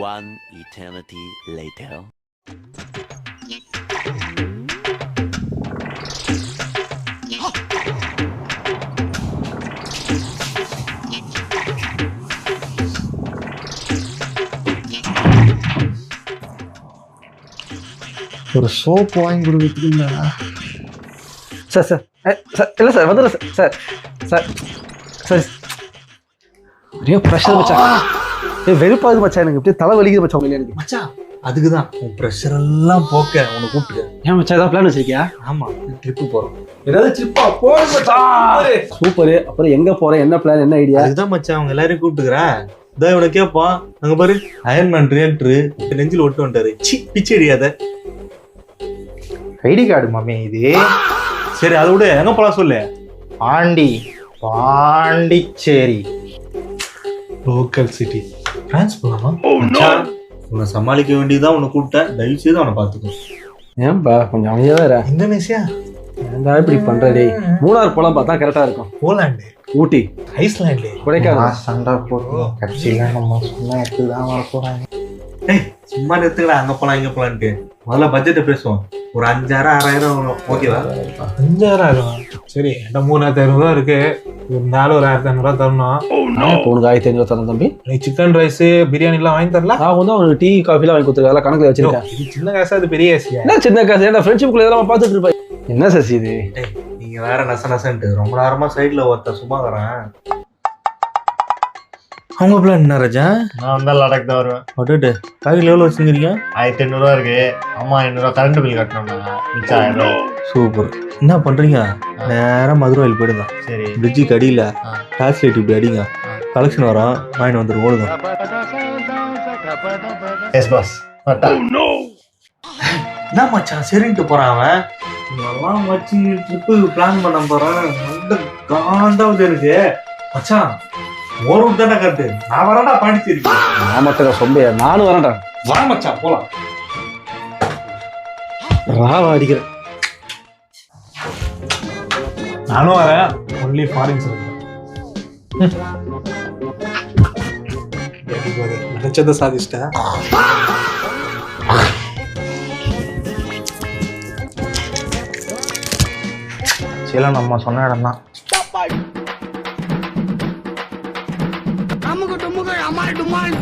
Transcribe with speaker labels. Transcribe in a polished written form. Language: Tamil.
Speaker 1: One eternity later.
Speaker 2: ஒரு சோப்பு வாங்கி கொடுக்குறீங்களா
Speaker 3: சார் சார் சார் இல்லை சார் வந்துடுறேன் சார் சார் சார் நிறைய ப்ரெஷர் மச்சான் வெறுப்பாகுது மச்சான் எனக்கு இப்படியே தலை வலிக்குது மச்சான் உண்மையிலே எனக்கு
Speaker 2: மச்சான் அதுக்குதான் உன் ப்ரெஷர் எல்லாம் போக்க உன்னை கூப்பிட்டு.
Speaker 3: ஏன் மச்சான் ஏதாவது பிளான் வச்சிருக்கியா?
Speaker 2: ஆமா ட்ரிப்பு போறோம்.
Speaker 3: ஏதாவது ட்ரிப்பா போடுங்க சூப்பரு. அப்புறம் எங்க போறேன், என்ன பிளான், என்ன ஐடியா?
Speaker 2: அதுதான் மச்சான் அவங்க எல்லாரையும் கூப்பிட்டுக்கிறேன். இதான் இவனை கேட்பான். அங்க பாரு அயன்மேன் ரியாக்டரு நெஞ்சில் ஒட்டு வந்துட்டாரு. பிச்சை அடியாத
Speaker 4: ஐடி கார்டு மாமே இது.
Speaker 2: சரி அதை விட எங்க போலாம் சொல்லு.
Speaker 4: Pondicherry
Speaker 2: local city. பிரான்ஸ் போலாமா? உன்னை சமாளிக்க வேண்டியதுதான் உன்னை கூப்பிட்டேன். தயவு செய்து அவனை பார்த்துக்கோ.
Speaker 3: ஏன்பா கொஞ்சம் அமைதியாக தான்
Speaker 2: இந்தோனேசியா
Speaker 3: ஏன்டா இப்படி பண்றதே? மூணார் போலாம் பார்த்தா கரெக்டா இருக்கும்.
Speaker 2: போலாண்டு,
Speaker 3: ஊட்டி,
Speaker 2: ஐஸ்லாண்டு,
Speaker 3: கொடைக்கானல்.
Speaker 4: சண்டை போடுறோம் கட்சியில நம்ம சொன்னா எப்படிதான் வர போறாங்க.
Speaker 2: சும்மா நிறுத்துக்கடா அங்க போலாம் இங்க போலான்ட்டு. முதல்ல பட்ஜெட்டை பேசுவோம். ஒரு 5000 6000 வரும். ஓகேவா?
Speaker 5: 5000 சரி. என்கிட்ட 3500 ரூபா இருக்கு. இருந்தாலும் ஒரு 1500 தரணும்.
Speaker 3: உனக்கு 1500 தரணும் தம்பி.
Speaker 5: நீ சிக்கன் ரைஸ் பிரியாணி எல்லாம் வாங்கி தரல.
Speaker 3: நான் வந்து அவனுக்கு டீ காஃபி எல்லாம் வாங்கி கொடுத்துருக்கேன். கணக்குல வச்சிருக்கேன்.
Speaker 5: இது சின்ன காசா, அது பெரிய காசியா?
Speaker 3: என்ன சின்ன காசு? ஏன்டா ஃப்ரெண்ட்ஷிப்குள்ள இதெல்லாம் பார்த்துட்டு இருப்பேன். என்ன சசி இது?
Speaker 2: நீங்க வேற நசன்ட்டு ரொம்ப நேரமா சைட்ல ஒருத்த சும்மா வரேன். அவங்க பிளான் என்ன ராஜா?
Speaker 4: நான் வந்தா லடாக் தான் வருவேன்.
Speaker 2: அடே காய்கறி எவ்வளோ வச்சுக்கிறீங்க?
Speaker 4: 1500 ரூபா இருக்கு. அம்மா 800 கரண்ட் பில் கட்டணும்னா மிச்சம் 1000 ரூபா.
Speaker 2: சூப்பர். என்ன பண்றீங்க? நேரம் மதுரையில் போயிடுங்க.
Speaker 4: சரி
Speaker 2: பிரிட்ஜுக்கு அடியில டாக்ஸ் லைட் இப்படி அடிங்க. கலெக்ஷன் வரும். வாங்கிட்டு வந்துட்டு ஓடுங்க.
Speaker 4: Yes boss.
Speaker 2: என்ன மச்சான் சரின்ட்டு போறான் அவன். இதெல்லாம் வச்சு ட்ரிப்பு பிளான் பண்ண போறான். ரொம்ப காண்டாவது இருக்கு மச்சான். ஒரு தானே கட்டு. நான் வரடா பாண்டிச்சேரி.
Speaker 3: நாமக்கல சொம்பையா? நானும் வரேன்டா.
Speaker 2: வா மச்சான் போலாம்.
Speaker 3: ராவா அடிக்கிறேன்.
Speaker 5: நானும் வரேன். ஒன்லி ஃபாரின்ஸ் நினைச்சதை சாதிச்சிட்டேன்.
Speaker 4: சில நம்ம சொன்ன இடம் தான்.
Speaker 6: அமுகு டுமுகு அமால் டுமால்